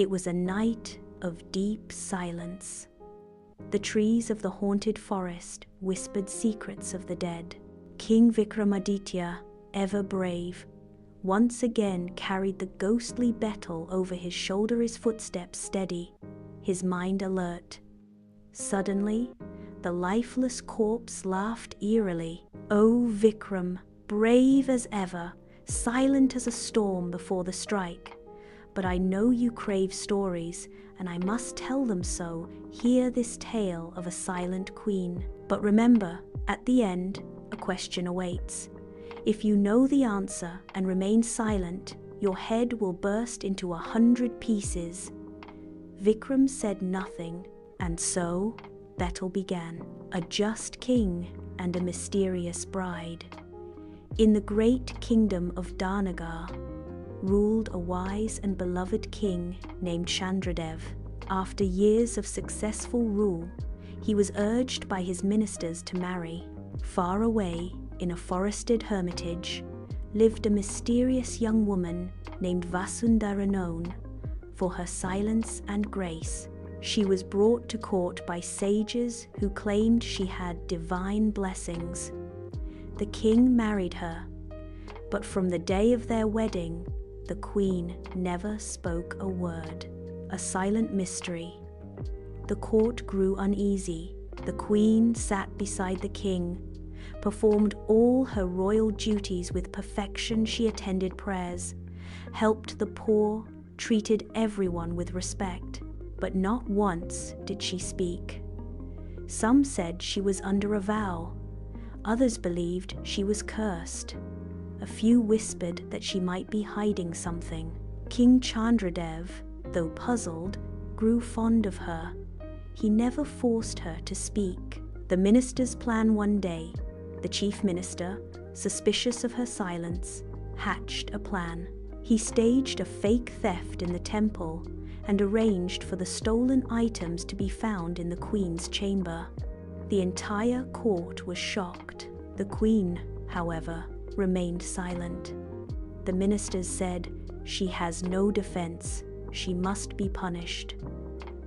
It was a night of deep silence. The trees of the haunted forest whispered secrets of the dead. King Vikramaditya, ever brave, once again carried the ghostly Betal over his shoulder, his footsteps steady, his mind alert. Suddenly, the lifeless corpse laughed eerily. "O Vikram, brave as ever, silent as a storm before the strike. But I know you crave stories, and I must tell them so. Hear this tale of a silent queen. But remember, at the end, a question awaits. If you know the answer and remain silent, your head will burst into 100 pieces." Vikram said nothing, and so Betal began. A just king and a mysterious bride. In the great kingdom of Danagar ruled a wise and beloved king named Chandradev. After years of successful rule, he was urged by his ministers to marry. Far away, in a forested hermitage, lived a mysterious young woman named Vasundhara, known for her silence and grace. She was brought to court by sages who claimed she had divine blessings. The king married her, but from the day of their wedding, the queen never spoke a word. A silent mystery. The court grew uneasy. The queen sat beside the king, performed all her royal duties with perfection. She attended prayers, helped the poor, treated everyone with respect, but not once did she speak. Some said she was under a vow. Others believed she was cursed. A few whispered that she might be hiding something. King Chandradev, though puzzled, grew fond of her. He never forced her to speak. The minister's plan one day. The chief minister, suspicious of her silence, hatched a plan. He staged a fake theft in the temple and arranged for the stolen items to be found in the queen's chamber. The entire court was shocked. The queen, however, remained silent. The ministers said, "She has no defense. She must be punished."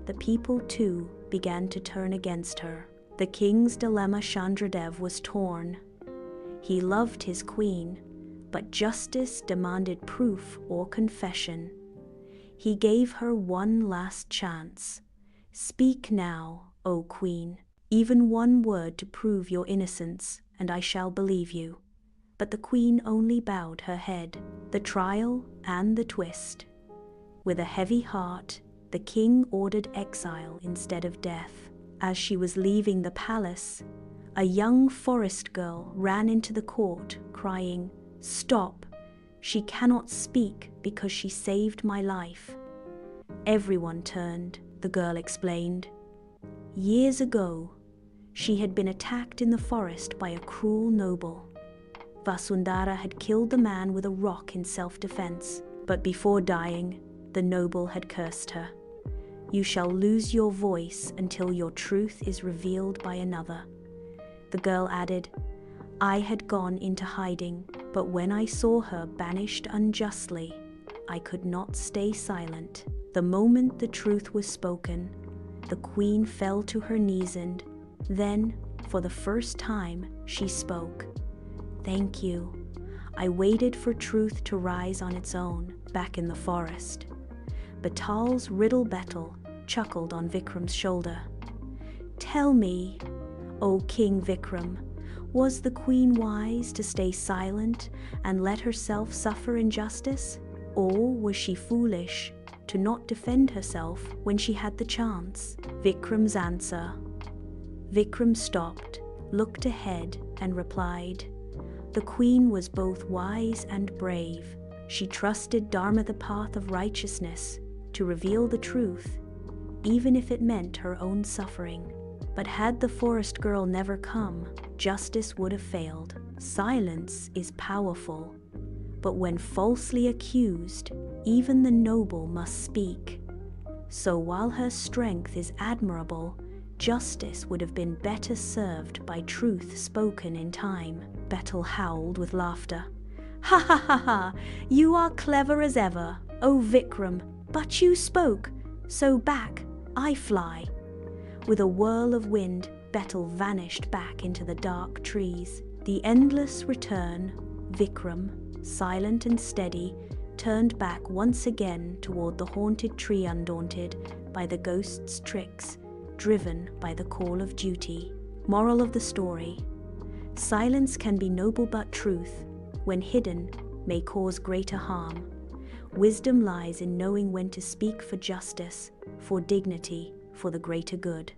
The people, too, began to turn against her. The king's dilemma. Chandradev was torn. He loved his queen, but justice demanded proof or confession. He gave her one last chance. "Speak now, O queen, even one word to prove your innocence, and I shall believe you." But the queen only bowed her head. The trial and the twist. With a heavy heart, the king ordered exile instead of death. As she was leaving the palace, a young forest girl ran into the court, crying, "Stop! She cannot speak because she saved my life." Everyone turned, the girl explained. Years ago, she had been attacked in the forest by a cruel noble. Vasundhara had killed the man with a rock in self-defense, but before dying, the noble had cursed her. "You shall lose your voice until your truth is revealed by another." The girl added, "I had gone into hiding, but when I saw her banished unjustly, I could not stay silent." The moment the truth was spoken, the queen fell to her knees and then, for the first time, she spoke. "Thank you. I waited for truth to rise on its own." Back in the forest, Betal's riddle Betal chuckled on Vikram's shoulder. "Tell me, O King Vikram, was the queen wise to stay silent and let herself suffer injustice? Or was she foolish to not defend herself when she had the chance?" Vikram's answer. Vikram stopped, looked ahead, and replied, "The queen was both wise and brave. She trusted Dharma, the path of righteousness, to reveal the truth, even if it meant her own suffering. But had the forest girl never come, justice would have failed. Silence is powerful, but when falsely accused, even the noble must speak. So while her strength is admirable, justice would have been better served by truth spoken in time." Betal howled with laughter. "Ha ha ha ha! You are clever as ever, O Vikram. But you spoke, so back I fly. With a whirl of wind, Betal vanished back into the dark trees. The endless return, Vikram, silent and steady, turned back once again toward the haunted tree, undaunted by the ghost's tricks, driven by the call of duty. Moral of the story: silence can be noble, but truth, when hidden, may cause greater harm. Wisdom lies in knowing when to speak for justice, for dignity, for the greater good.